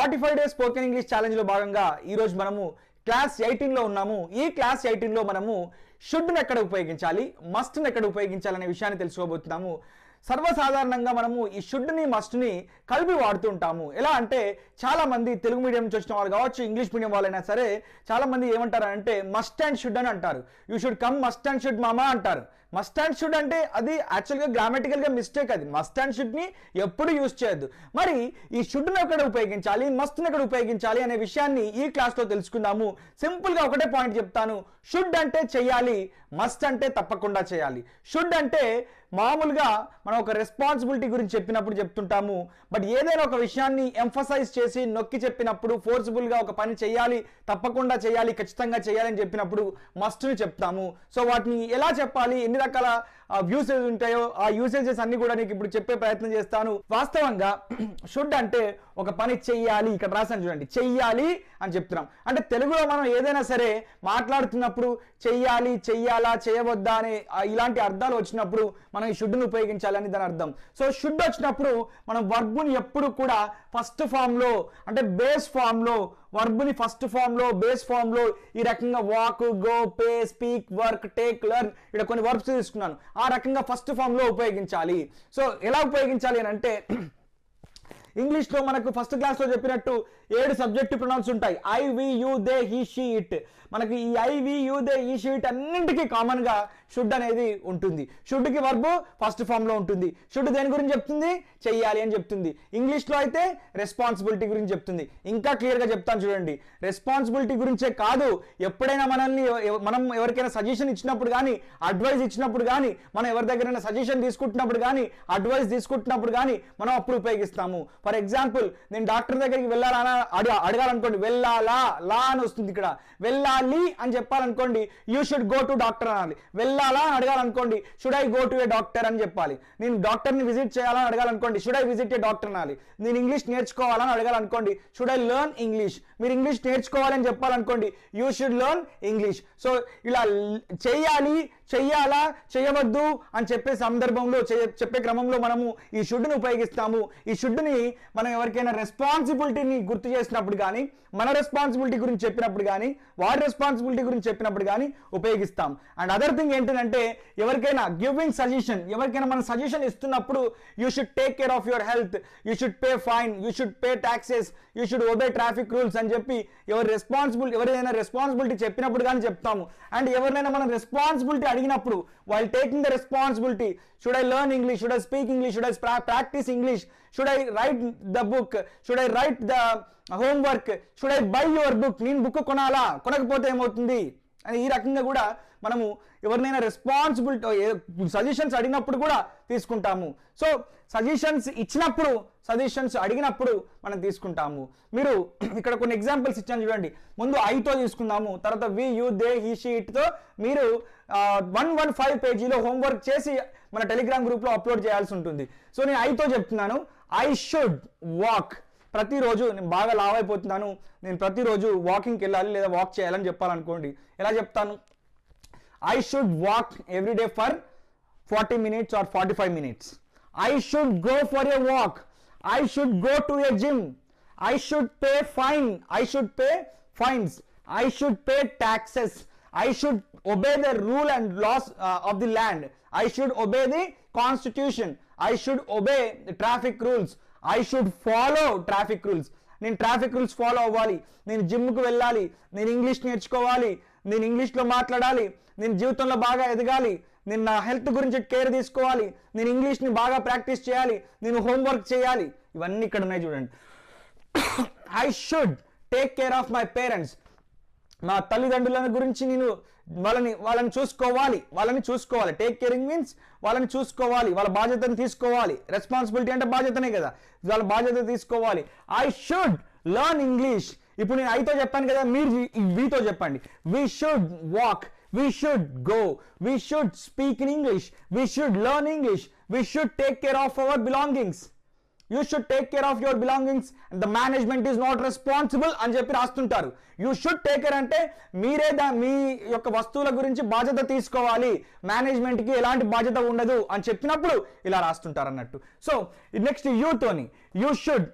45 days spoken English challenge లో భాగంగా ఈ రోజు మనము క్లాస్ 18 లో ఉన్నాము. ఈ క్లాస్ 18 లో మనము షుడ్ ని ఎక్కడ ఉపయోగించాలి, మస్ట్ ని ఎక్కడ ఉపయోగించాలి అనే విషయాన్ని తెలుసుకోబోతున్నాము. సర్వసాధారణంగా మనము ఈ షుడ్ ని మస్ట్ ని కలిపి వాడుతూ ఉంటాము. ఎలా అంటే చాలా మంది తెలుగు మీడియం నుంచి వచ్చిన వాళ్ళు కావచ్చు, ఇంగ్లీష్ మీడియం వాళ్ళైనా సరే చాలా మంది ఏమంటారు అంటే మస్ట్ అండ్ షుడ్ అని అంటారు. You should come must and should మామా అంటారు. మస్ట్ అండ్ షుడ్ అంటే అది యాక్చువల్గా గ్రామటికల్గా మిస్టేక్. అది మస్ట్ అండ్ షుడ్ని ఎప్పుడు యూజ్ చేయొద్దు. మరి ఈ షుడ్ని ఎక్కడ ఉపయోగించాలి, మస్ట్ని ఎక్కడ ఉపయోగించాలి అనే విషయాన్ని ఈ క్లాస్లో తెలుసుకుందాము. సింపుల్గా ఒకటే పాయింట్ చెప్తాను. షుడ్ అంటే చేయాలి, మస్ట్ అంటే తప్పకుండా చేయాలి. షుడ్ అంటే మామూలుగా మనం ఒక రెస్పాన్సిబిలిటీ గురించి చెప్పినప్పుడు చెప్తుంటాము. బట్ ఏదైనా ఒక విషయాన్ని ఎంఫసైజ్ చేసి నొక్కి చెప్పినప్పుడు, ఫోర్స్ఫుల్గా ఒక పని చేయాలి, తప్పకుండా చేయాలి, ఖచ్చితంగా చేయాలి అని చెప్పినప్పుడు మస్ట్ని చెప్తాము. సో వాటిని ఎలా చెప్పాలి, ఎన్ని రకాల యూసేజ్ ఉంటాయో ఆ యూసేజెస్ అన్ని కూడా నీకు ఇప్పుడు చెప్పే ప్రయత్నం చేస్తాను. వాస్తవంగా షుడ్ అంటే ఒక పని చెయ్యాలి, ఇక్కడ రాసాను చూడండి, చెయ్యాలి అని చెప్తున్నాం. అంటే తెలుగులో మనం ఏదైనా సరే మాట్లాడుతున్నప్పుడు చెయ్యాలి, చెయ్యాలా, చేయవద్దా అనే ఇలాంటి అర్థాలు వచ్చినప్పుడు మనం ఈ షుడ్ని ఉపయోగించాలని దాని అర్థం. సో షుడ్ వచ్చినప్పుడు మనం వర్బ్ని ఎప్పుడు కూడా ఫస్ట్ ఫామ్లో అంటే బేస్ ఫామ్లో, వర్బ్ని ఫస్ట్ ఫామ్లో బేస్ ఫామ్లో ఈ రకంగా walk, go, pay, speak, work, take, learn ఇక్కడ కొన్ని వర్బ్స్ తీసుకున్నాను. ఆ రకంగా ఫస్ట్ ఫామ్లో ఉపయోగించాలి. సో ఎలా ఉపయోగించాలి అని అంటే ఇంగ్లీష్లో మనకు ఫస్ట్ క్లాస్లో చెప్పినట్టు 7 సబ్జెక్టివ్ ప్రొనౌన్స్ ఉంటాయి. I, we, you, they, he, she, it. మనకి ఈ I, we, you, they, he, she, it అన్నింటికీ కామన్గా షుడ్ అనేది ఉంటుంది. షుడ్కి వర్బ్ ఫస్ట్ ఫామ్లో ఉంటుంది. షుడ్ దేని గురించి చెప్తుంది, చెయ్యాలి అని చెప్తుంది. ఇంగ్లీష్లో అయితే రెస్పాన్సిబిలిటీ గురించి చెప్తుంది. ఇంకా క్లియర్గా చెప్తాను చూడండి. రెస్పాన్సిబిలిటీ గురించే కాదు, ఎప్పుడైనా మనం ఎవరికైనా సజెషన్ ఇచ్చినప్పుడు కానీ, అడ్వైస్ ఇచ్చినప్పుడు కానీ, మనం ఎవరి దగ్గరైనా సజెషన్ తీసుకుంటున్నప్పుడు కానీ, అడ్వైస్ తీసుకుంటున్నప్పుడు కానీ మనం అప్పుడు ఉపయోగిస్తాము. ఫర్ ఎగ్జాంపుల్, నేను డాక్టర్ దగ్గరికి వెళ్ళాలని అడగాలనుకోండి, వెళ్ళాలా, లా అని వస్తుంది ఇక్కడ. వెళ్ళాలి అని చెప్పాలనుకోండి, you should go to doctor అనాలి. వెళ్ళాలా అని అడగాలనుకోండి, should I go to a doctor అని చెప్పాలి. నేను డాక్టర్ని విజిట్ చేయాలని అడగాలనుకోండి, should I visit a doctor అనాలి. నేను ఇంగ్లీష్ నేర్చుకోవాలని అడగాలనుకోండి, షుడ్ ఐ లెర్న్ ఇంగ్లీష్. మీరు ఇంగ్లీష్ నేర్చుకోవాలని చెప్పాలనుకోండి, you should learn English. So ఇలా చెయ్యాలి, చెయ్యాలా, చేయవద్దు అని చెప్పే సందర్భంలో, చెప్పే క్రమంలో మనము ఈ షుడ్ని ఉపయోగిస్తాము. ఈ షుడ్ని మనం ఎవరికైనా రెస్పాన్సిబిలిటీని గుర్తు చేసినప్పుడు కానీ, మన రెస్పాన్సిబిలిటీ గురించి చెప్పినప్పుడు కానీ, వాడి రెస్పాన్సిబిలిటీ గురించి చెప్పినప్పుడు కానీ ఉపయోగిస్తాం. అండ్ అదర్ థింగ్ ఏంటంటే ఎవరికైనా గివింగ్ సజెషన్, ఎవరికైనా మనం సజెషన్ ఇస్తున్నప్పుడు you should take care of your health, you should pay fine, you should pay taxes, you should obey traffic rules అని చెప్పి ఎవరైనా రెస్పాన్సిబిలిటీ చెప్పినప్పుడు కానీ చెప్తాము. అండ్ ఎవరినైనా మనం రెస్పాన్సిబిలిటీ అడిగినప్పుడు, while taking the responsibility, should I learn English, should I speak English, should I practice English, should I write the book, should I write the homework, should I buy your book, నేను book కొనాలా, కొనకపోతే ఏమవుతుంది అని ఈ రకంగా కూడా మనము ఎవరినైనా responsibility suggestions అడిగినప్పుడు కూడా తీసుకుంటాము. సో సజెషన్స్ ఇచ్చినప్పుడు, సజెషన్స్ అడిగినప్పుడు మనం తీసుకుంటాము. మీరు ఇక్కడ కొన్ని ఎగ్జాంపుల్స్ ఇచ్చాను చూడండి. ముందు ఐతో తీసుకుందాము, తర్వాత వి, యూ, దే, హీ, షీ, ఇట్తో మీరు 115 పేజీలో హోంవర్క్ చేసి మన టెలిగ్రామ్ గ్రూప్లో అప్లోడ్ చేయాల్సి ఉంటుంది. సో నేను ఐతో చెప్తున్నాను, ఐ షుడ్ వాక్. ప్రతిరోజు నేను బాగా లావ్ అయిపోతున్నాను, నేను ప్రతిరోజు వాకింగ్కి వెళ్ళాలి లేదా వాక్ చేయాలని చెప్పాలనుకోండి, ఎలా చెప్తాను? I should walk every day for 40 minutes or 45 minutes. I should go for a walk. I should go to a gym. I should pay fine. I should pay fines. I should pay taxes. I should obey the rule and laws of the land. I should obey the constitution. I should obey the traffic rules. I should follow traffic rules. నేను traffic rules follow అవ్వాలి, నేను జిమ్కి వెళ్ళాలి, నేను English నేర్చుకోవాలి, నేను ఇంగ్లీష్లో మాట్లాడాలి, నేను జీవితంలో బాగా ఎదగాలి, నేను నా హెల్త్ గురించి కేర్ తీసుకోవాలి, నేను ఇంగ్లీష్ని బాగా ప్రాక్టీస్ చేయాలి, నేను హోంవర్క్ చేయాలి. ఇవన్నీ ఇక్కడ ఉన్నాయి చూడండి. I should take care of my parents. నా తల్లిదండ్రుల గురించి నేను వాళ్ళని చూసుకోవాలి. టేక్ కేరింగ్ మీన్స్ వాళ్ళని చూసుకోవాలి, వాళ్ళ బాధ్యతను తీసుకోవాలి. రెస్పాన్సిబిలిటీ అంటే బాధ్యతనే కదా, వాళ్ళ బాధ్యత తీసుకోవాలి. I should learn English. ఇప్పుడు నేను ఐతో చెప్పాను కదా, మీరు వీతో చెప్పండి. We should walk, we should go, we should speak in English, we should learn English, we should take care of our belongings. You should take care of your belongings and the management is not responsible అని చెప్పి రాస్తుంటారు. You should take care అంటే మీరే మీ యొక్క వస్తువుల గురించి బాధ్యత తీసుకోవాలి, మేనేజ్మెంట్కి ఎలాంటి బాధ్యత ఉండదు అని చెప్పినప్పుడు ఇలా రాస్తుంటారు అన్నట్టు. సో నెక్స్ట్ యూతోని యూ షుడ్,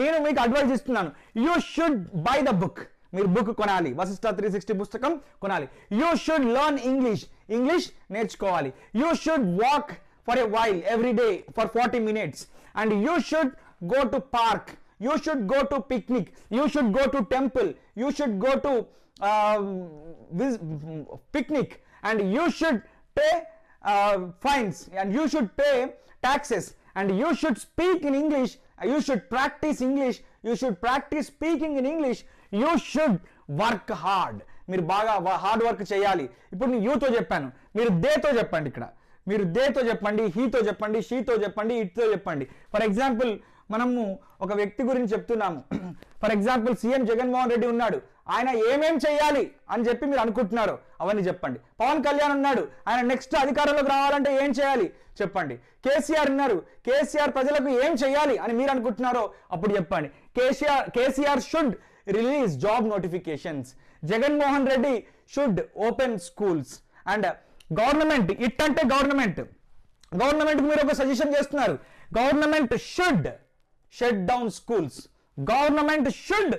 నేను మీకు అడ్వైజ్ ఇస్తున్నాను, you should buy the book. మీరు బుక్ కొనాలి, వశిష్ట 360 పుస్తకం కొనాలి. యూ షుడ్ లెర్న్ ఇంగ్లీష్ నేర్చుకోవాలి. You should walk for a while every day for 40 minutes and you should go to park, you should go to picnic, you should go to temple, you should go to picnic and you should pay fines and you should pay taxes and you should speak in English, you should practice English, you should practice speaking in English, you should work hard. మీరు బాగా hard work చేయాలి. ఇప్పుడు నేను యూతో చెప్పాను, మీరు దేతో చెప్పండి. ఇక్కడ మీరు దేతో చెప్పండి, హీతో చెప్పండి, షీతో చెప్పండి, ఇట్తో చెప్పండి. ఫర్ ఎగ్జాంపుల్ మనము ఒక వ్యక్తి గురించి చెప్తున్నాము. For example CM Jaganmohan Reddy ఉన్నాడు, ఆయన ఏమేం చేయాలి అని చెప్పి మీరు అనుకుంటున్నారు అవన్నీ చెప్పండి. పవన్ కళ్యాణ్ ఉన్నాడు, ఆయన నెక్స్ట్ అధికారంలోకి రావాలంటే ఏం చేయాలి చెప్పండి. కేసీఆర్ ఉన్నారు, కేసీఆర్ ప్రజలకు ఏం చేయాలి అని మీరు అనుకుంటున్నారో అప్పుడు చెప్పండి. KCR should release job notifications, Jaganmohan Reddy should open schools and government, it అంటే గవర్నమెంట్కి మీరు ఒక సజెషన్ చేస్తున్నారు. Government should shut down schools, government should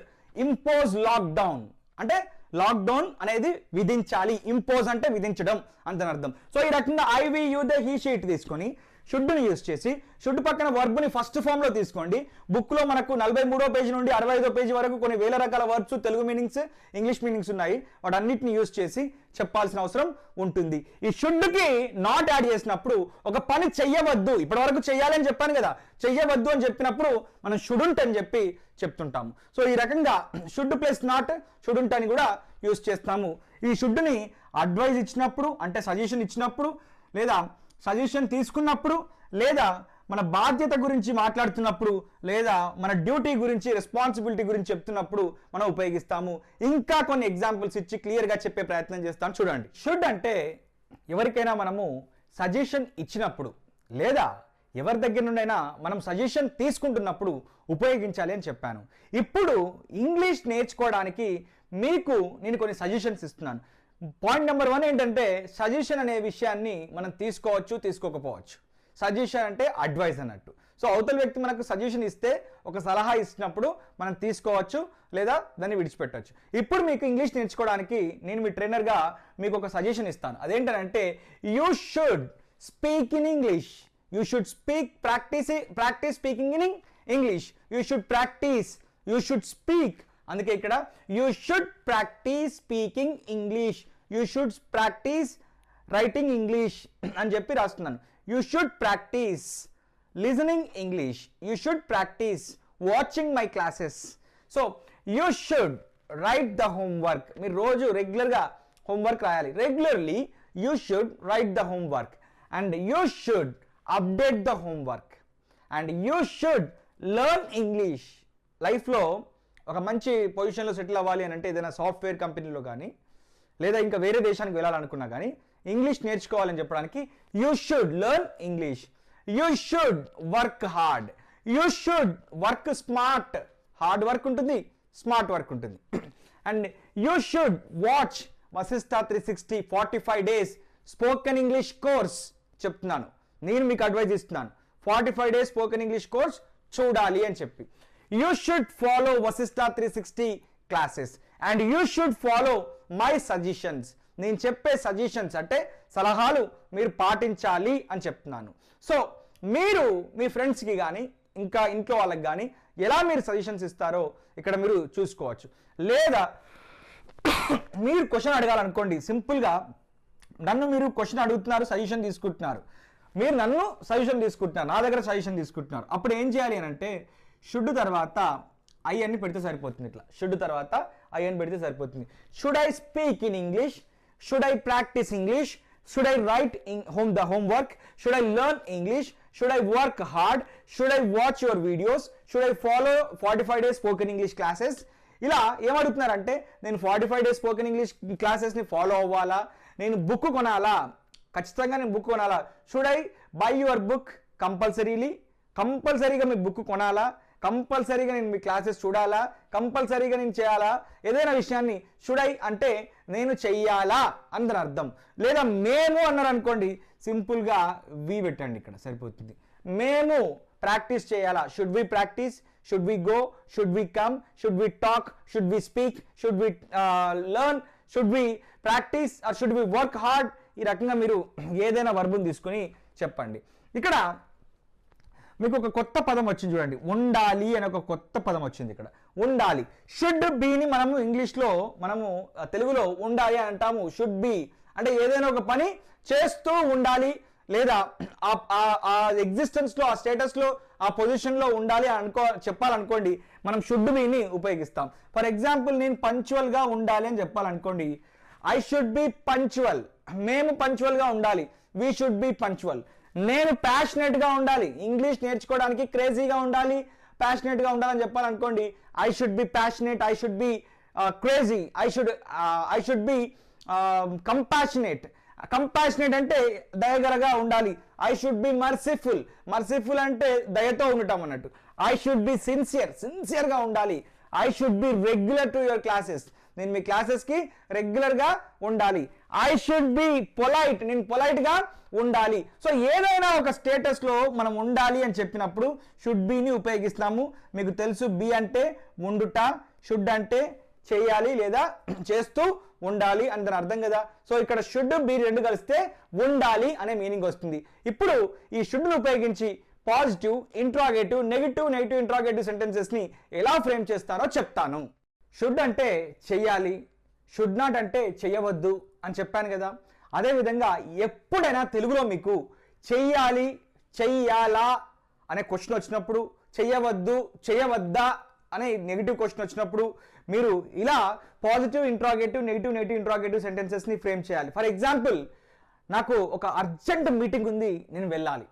impose lockdown అంటే లాక్డౌన్ అనేది విధించాలి, ఇంపోజ్ అంటే విధించడం అంతని అర్థం. సో ఈ రకంగా IV you they he she it తీసుకొని షుడ్ని యూజ్ చేసి షుడ్ పక్కన వర్బ్ని ఫస్ట్ ఫామ్లో తీసుకోండి. బుక్లో మనకు 43వ పేజీ నుండి 65వ పేజీ వరకు కొన్ని వేల రకాల verbs, Telugu meanings, English meanings ఉన్నాయి. వాటన్నిటిని యూజ్ చేసి చెప్పాల్సిన అవసరం ఉంటుంది. ఈ షుడ్కి నాట్ యాడ్ చేసినప్పుడు ఒక పని చెయ్యవద్దు, ఇప్పటి వరకు చెయ్యాలని చెప్పాను కదా, చెయ్యవద్దు అని చెప్పినప్పుడు మనం షుడుంట్ అని చెప్పి చెప్తుంటాము. సో ఈ రకంగా షుడ్ ప్లస్ నాట్ షుడుంట్ అని కూడా యూజ్ చేస్తాము. ఈ షుడ్ని అడ్వైజ్ ఇచ్చినప్పుడు అంటే సజెషన్ ఇచ్చినప్పుడు, లేదా సజెషన్ తీసుకున్నప్పుడు, లేదా మన బాధ్యత గురించి మాట్లాడుతున్నప్పుడు, లేదా మన డ్యూటీ గురించి, రెస్పాన్సిబిలిటీ గురించి చెప్తున్నప్పుడు మనం ఉపయోగిస్తాము. ఇంకా కొన్ని ఎగ్జాంపుల్స్ ఇచ్చి క్లియర్గా చెప్పే ప్రయత్నం చేస్తాను చూడండి. షుడ్ అంటే ఎవరికైనా మనము సజెషన్ ఇచ్చినప్పుడు, లేదా ఎవరి దగ్గర నుండైనా మనం సజెషన్ తీసుకుంటున్నప్పుడు ఉపయోగించాలి అని చెప్పాను. ఇప్పుడు ఇంగ్లీష్ నేర్చుకోవడానికి మీకు నేను కొన్ని సజెషన్స్ ఇస్తున్నాను. పాయింట్ నెంబర్ 1 ఏంటంటే సజెషన్ అనే విషయాన్ని మనం తీసుకోవచ్చు, తీసుకోకపోవచ్చు. సజెషన్ అంటే అడ్వైస్ అన్నట్టు. సో అవతల వ్యక్తి మనకు సజెషన్ ఇస్తే, ఒక సలహా ఇచ్చినప్పుడు మనం తీసుకోవచ్చు లేదా దాన్ని విడిచిపెట్టవచ్చు. ఇప్పుడు మీకు ఇంగ్లీష్ నేర్చుకోవడానికి నేను మీ ట్రైనర్గా మీకు ఒక సజెషన్ ఇస్తాను. అదేంటంటే you should speak in English, you should practice speaking in English, you should practice, you should speak. అందుకే ఇక్కడ you should practice speaking English, you should practice writing English అని చెప్పి రాస్తున్నాను. You should practice listening English, you should practice watching my classes. So you should write the homework, మీరు రోజు రెగ్యులర్గా homework రాయాలి. Regularly you should write the homework and you should update the homework and you should learn English. లైఫ్లో ఒక మంచి పొజిషన్లో settle అవ్వాలి అని అంటే ఏదైనా సాఫ్ట్వేర్ కంపెనీలో కానీ, లేదా ఇంకా వేరే దేశానికి వెళ్ళాలనుకున్నా కానీ ఇంగ్లీష్ నేర్చుకోవాలని చెప్పడానికి you should learn English. You should work hard, you should work smart. Hard work ఉంటుంది, స్మార్ట్ వర్క్ ఉంటుంది. And you should watch Vashishta 360 45 days spoken English course. చెప్తున్నాను, నేను మీకు అడ్వైజ్ ఇస్తున్నాను, 45 days స్పోకెన్ ఇంగ్లీష్ కోర్స్ చూడాలి అని చెప్పి. You should follow Vasistha 360 classes and you should follow my suggestions. నేను చెప్పే సజెషన్స్ అంటే సలహాలు మీరు పాటించాలి అని చెప్తున్నాను. సో మీరు మీ ఫ్రెండ్స్కి కానీ ఇంకా ఇంట్లో వాళ్ళకి కానీ ఎలా మీరు సజెషన్స్ ఇస్తారో ఇక్కడ మీరు చూసుకోవచ్చు. లేదా మీరు క్వశ్చన్ అడగాలనుకోండి, సింపుల్గా నన్ను మీరు క్వశ్చన్ అడుగుతున్నారు, సజెషన్ తీసుకుంటున్నారు, మీరు నన్ను సజెషన్ తీసుకుంటున్నారు, నా దగ్గర సజెషన్ తీసుకుంటున్నారు. అప్పుడు ఏం చేయాలి అని అంటే షుడ్ తర్వాత ఐ అని పెడితే సరిపోతుంది. ఇట్లా షుడ్ తర్వాత ఐ అని పెడితే సరిపోతుంది. Should I speak in English, should I practise English, should I write the homework, should I learn English, should I work hard, should I watch your videos, should I follow 45 days spoken English classes. ఇలా ఏమడుగుతున్నారంటే నేను 45 days spoken English క్లాసెస్ని follow అవ్వాలా, నేను book కొనాలా, ఖచ్చితంగా నేను book కొనాలా, should I buy your book compulsorily, కంపల్సరీగా మీ బుక్ కొనాలా, కంపల్సరీగా నేను మీ క్లాసెస్ చూడాలా, కంపల్సరీగా నేను చేయాలా, ఏదైనా విషయాన్ని షుడ్ ఐ అంటే నేను చెయ్యాలా అందరి అర్థం. లేదా మేము అన్నారు అనుకోండి, సింపుల్గా వి పెట్టండి, ఇక్కడ సరిపోతుంది. మేము ప్రాక్టీస్ చేయాలా, should we practise, should we go, should we come, should we talk, should we speak, should we learn, should we practise or should we work hard. ఈ రకంగా మీరు ఏదైనా వర్బుని తీసుకుని చెప్పండి. ఇక్కడ మీకు ఒక కొత్త పదం వచ్చింది చూడండి, ఉండాలి అనే ఒక కొత్త పదం వచ్చింది ఇక్కడ. ఉండాలి, షుడ్ బీని మనము ఇంగ్లీష్లో మనము తెలుగులో ఉండాలి అంటాము. షుడ్ బి అంటే ఏదైనా ఒక పని చేస్తూ ఉండాలి, లేదా ఆ ఎగ్జిస్టెన్స్లో, ఆ స్టేటస్లో, ఆ పొజిషన్లో ఉండాలి చెప్పాలనుకోండి, మనం షుడ్ బీని ఉపయోగిస్తాం. ఫర్ ఎగ్జాంపుల్, నేను పంక్చువల్గా ఉండాలి అని చెప్పాలనుకోండి, ఐ షుడ్ బి పంక్చువల్. మేము పంక్చువల్గా ఉండాలి, వీ షుడ్ బి పంక్చువల్. నేను ప్యాషనెట్గా ఉండాలి, ఇంగ్లీష్ నేర్చుకోవడానికి క్రేజీగా ఉండాలి, ప్యాషనెట్గా ఉండాలని చెప్పాలనుకోండి, I should be passionate, I should be crazy, I should be compassionate. Compassionate అంటే దయగరగా ఉండాలి. I should be merciful, merciful అంటే దయతో ఉండటం అన్నట్టు. ఐ షుడ్ బి సిన్సియర్గా ఉండాలి. I should be regular to your classes, నేను మీ క్లాసెస్కి రెగ్యులర్గా ఉండాలి. ఐ షుడ్ బి పొలైట్, నేను పొలైట్గా ఉండాలి. సో ఏదైనా ఒక స్టేటస్లో మనం ఉండాలి అని చెప్పినప్పుడు షుడ్ బీని ఉపయోగిస్తాము. మీకు తెలుసు, బి అంటే ఉండుట, షుడ్ అంటే చేయాలి లేదా చేస్తూ ఉండాలి అని దాని అర్థం కదా. సో ఇక్కడ షుడ్ బి రెండు కలిస్తే ఉండాలి అనే మీనింగ్ వస్తుంది. ఇప్పుడు ఈ షుడ్ను ఉపయోగించి పాజిటివ్, ఇంట్రాగేటివ్, నెగిటివ్ ఇంట్రాగేటివ్ సెంటెన్సెస్ని ఎలా ఫ్రేమ్ చేస్తానో చెప్తాను. షుడ్ అంటే చెయ్యాలి, షుడ్ నాట్ అంటే చెయ్యవద్దు అని చెప్పాను కదా. అదేవిధంగా ఎప్పుడైనా తెలుగులో మీకు చెయ్యాలి, చెయ్యాలా అనే క్వశ్చన్ వచ్చినప్పుడు, చెయ్యవద్దు, చెయ్యవద్దా అనే నెగిటివ్ క్వశ్చన్ వచ్చినప్పుడు మీరు ఇలా పాజిటివ్ ఇంట్రాగేటివ్, నెగిటివ్ ఇంట్రాగేటివ్ సెంటెన్సెస్ని ఫ్రేమ్ చేయాలి. ఫర్ ఎగ్జాంపుల్, నాకు ఒక అర్జెంట్ మీటింగ్ ఉంది, నేను వెళ్ళాలి.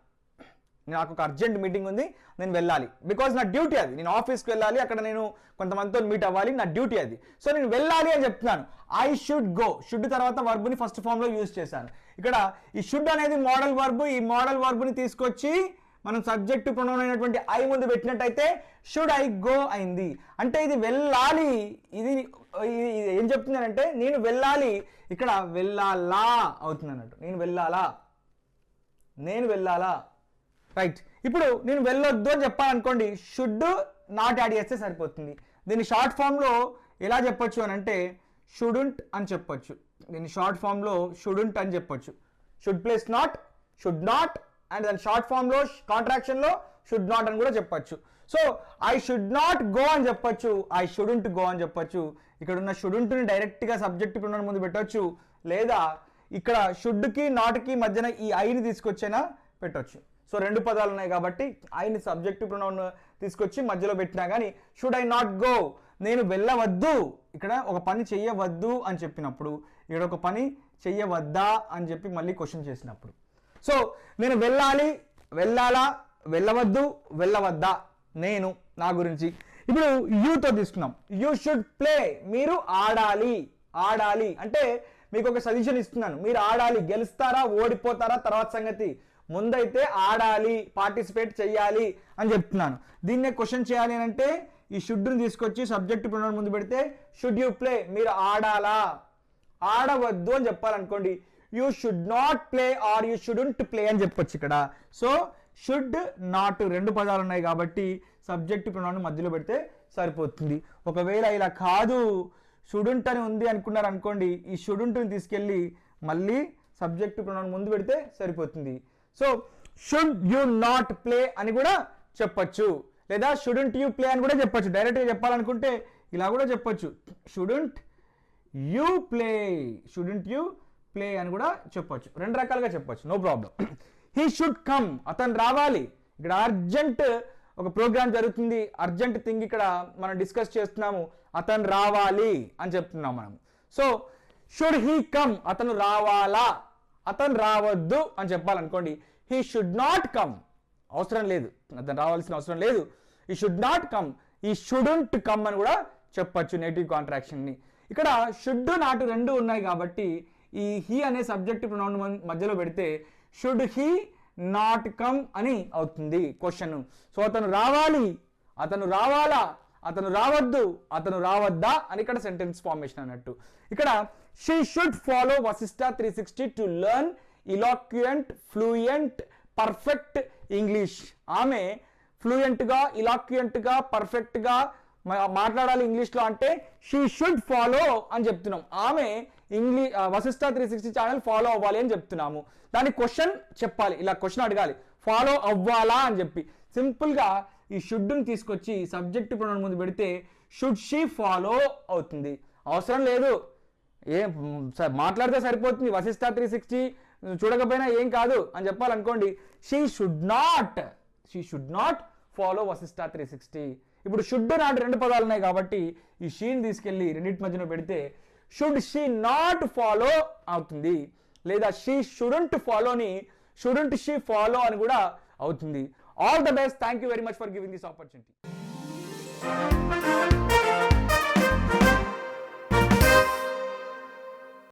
నాకు ఒక అర్జెంట్ మీటింగ్ ఉంది, నేను వెళ్ళాలి. బికాజ్ నా డ్యూటీ అది, నేను ఆఫీస్కి వెళ్ళాలి, అక్కడ నేను కొంతమందితో మీట్ అవ్వాలి, నా డ్యూటీ అది. సో నేను వెళ్ళాలి అని చెప్తున్నాను. ఐ షుడ్ గో, షుడ్ తర్వాత వర్బ్ని ఫస్ట్ ఫామ్లో యూజ్ చేశాను. ఇక్కడ ఈ షుడ్ అనేది మోడల్ వర్బ్, ఈ మోడల్ వర్బ్ని తీసుకొచ్చి మనం సబ్జెక్ట్ ప్రొనౌన్ అయినటువంటి ఐ ముందు పెట్టినట్టయితే షుడ్ ఐ గో అయింది. అంటే ఇది వెళ్ళాలి, ఇది ఏం చెప్తుందంటే నేను వెళ్ళాలి, ఇక్కడ వెళ్ళాలా అవుతుంది అన్నట్టు. నేను వెళ్ళాలా రైట్. ఇప్పుడు నేను వెళ్ళొద్దు అని చెప్పాలనుకోండి, షుడ్ నాట్ యాడ్ చేస్తే సరిపోతుంది. దీన్ని షార్ట్ ఫామ్లో ఎలా చెప్పొచ్చు అని అంటే షుడుంట్ అని చెప్పొచ్చు. దీన్ని షార్ట్ ఫామ్లో షుడుంట్ అని చెప్పొచ్చు. Should place not, should not, and దాని షార్ట్ ఫామ్లో కాంట్రాక్షన్లో షుడ్ నాట్ అని కూడా చెప్పొచ్చు. So I should not go అని చెప్పొచ్చు, ఐ షుడుంట్ గో అని చెప్పొచ్చు. ఇక్కడ ఉన్న షుడుంట్ని డైరెక్ట్గా సబ్జెక్ట్ ప్రొనౌన్ ముందు పెట్టొచ్చు, లేదా ఇక్కడ షుడ్కి నాట్కి మధ్యన ఈ ఐని తీసుకొచ్చైనా పెట్టొచ్చు. సో రెండు పదాలు ఉన్నాయి కాబట్టి ఐని సబ్జెక్టివ్ ప్రొనౌన్ తీసుకొచ్చి మధ్యలో పెట్టినా కానీ షుడ్ ఐ నాట్ గో, నేను వెళ్ళవద్దు. ఇక్కడ ఒక పని చెయ్యవద్దు అని చెప్పినప్పుడు, ఇక్కడ ఒక పని చెయ్యవద్దా అని చెప్పి మళ్ళీ క్వశ్చన్ చేసినప్పుడు. సో నేను వెళ్ళాలి, వెళ్ళాలా, వెళ్ళవద్దు, వెళ్ళవద్దా, నేను నా గురించి. ఇప్పుడు యూతో తీసుకున్నాం. యూ షుడ్ ప్లే, మీరు ఆడాలి. ఆడాలి అంటే మీకు ఒక సజెషన్ ఇస్తున్నాను, మీరు ఆడాలి, గెలుస్తారా ఓడిపోతారా తర్వాత సంగతి, ముందైతే ఆడాలి, పార్టిసిపేట్ చెయ్యాలి అని చెప్తున్నాను. దీన్నే క్వశ్చన్ చేయాలి అని అంటే ఈ షుడ్ని తీసుకొచ్చి సబ్జెక్ట్ ప్రొనౌన్ ముందు పెడితే షుడ్ యూ ప్లే, మీరు ఆడాలా. ఆడవద్దు అని చెప్పాలనుకోండి, you should not play or you shouldn't play అని చెప్పొచ్చు ఇక్కడ. సో షుడ్ నాట్ రెండు పదాలు ఉన్నాయి కాబట్టి సబ్జెక్ట్ ప్రొనౌన్ మధ్యలో పెడితే సరిపోతుంది. ఒకవేళ ఇలా కాదు, షుడెంట్ అని ఉంది అనుకున్నారు అనుకోండి, ఈ షుడెంట్ని తీసుకెళ్ళి మళ్ళీ సబ్జెక్ట్ ప్రొనౌన్ ముందు పెడితే సరిపోతుంది. So should you not play అని కూడా చెప్పొచ్చు, లేదా షుడెంట్ యూ ప్లే అని కూడా చెప్పొచ్చు. డైరెక్ట్గా చెప్పాలనుకుంటే ఇలా కూడా చెప్పొచ్చు, shouldn't you play, shouldn't you play అని కూడా చెప్పొచ్చు. రెండు రకాలుగా చెప్పొచ్చు, no problem. He should come, అతను రావాలి. ఇక్కడ అర్జెంట్ ఒక ప్రోగ్రామ్ జరుగుతుంది, అర్జెంట్ థింగ్ ఇక్కడ మనం డిస్కస్ చేస్తున్నాము, అతను రావాలి అని చెప్తున్నాం మనం. సో షుడ్ హీ కమ్, అతను రావాలా. అతను రావద్దు అని చెప్పాలనుకోండి, హీ షుడ్ నాట్ కమ్, అవసరం లేదు, అతను రావాల్సిన అవసరం లేదు. ఈ షుడ్ నాట్ కమ్, ఈ షుడెంట్ కమ్ అని కూడా చెప్పొచ్చు నెగిటివ్ కాంట్రాక్షన్ని. ఇక్కడ షుడ్ నాట్ రెండు ఉన్నాయి కాబట్టి ఈ హీ అనే సబ్జెక్ట్ ప్రొనౌన్ మధ్యలో పెడితే షుడ్ హీ నాట్ కమ్ అని అవుతుంది క్వశ్చన్. సో అతను రావాలి, అతను రావాలా, అతను రావద్దు, అతను రావద్దా అని ఇక్కడ సెంటెన్స్ ఫార్మేషన్ అన్నట్టు. ఇక్కడ she should follow Vashishtha 360 to learn eloquent, fluent, perfect English. ఆమె ఫ్లూయెంట్గా, ఇలాక్యుయెంట్గా, పర్ఫెక్ట్గా మాట్లాడాలి ఇంగ్లీష్లో అంటే షీ షుడ్ ఫాలో అని చెప్తున్నాం. ఆమె వశిష్ఠ 360 ఛానల్ ఫాలో అవ్వాలి అని చెప్తున్నాము. దాని క్వశ్చన్ చెప్పాలి, ఇలా క్వశ్చన్ అడగాలి, ఫాలో అవ్వాలా అని చెప్పి. సింపుల్గా ఈ షుడ్ని తీసుకొచ్చి సబ్జెక్ట్ ప్రొనౌన్ ముందు పెడితే షుడ్ షీ ఫాలో అవుతుంది. అవసరం లేదు, మాట్లాడితే సరిపోతుంది. వశిష్ఠ 360 చూడకపోయినా ఏం కాదు అని చెప్పాలనుకోండి, she should not follow Vashishtha 360. ఇప్పుడు షుడ్ నాట్ రెండు పదాలు ఉన్నాయి కాబట్టి ఈ షీని తీసుకెళ్ళి రెండింటి మధ్యలో పెడితే షుడ్ షీ నాట్ ఫాలో అవుతుంది. లేదా షీ షుడెంట్ ఫాలోని షుడెంట్ షీ ఫాలో అని కూడా అవుతుంది. All the best. Thank you very much for giving this opportunity.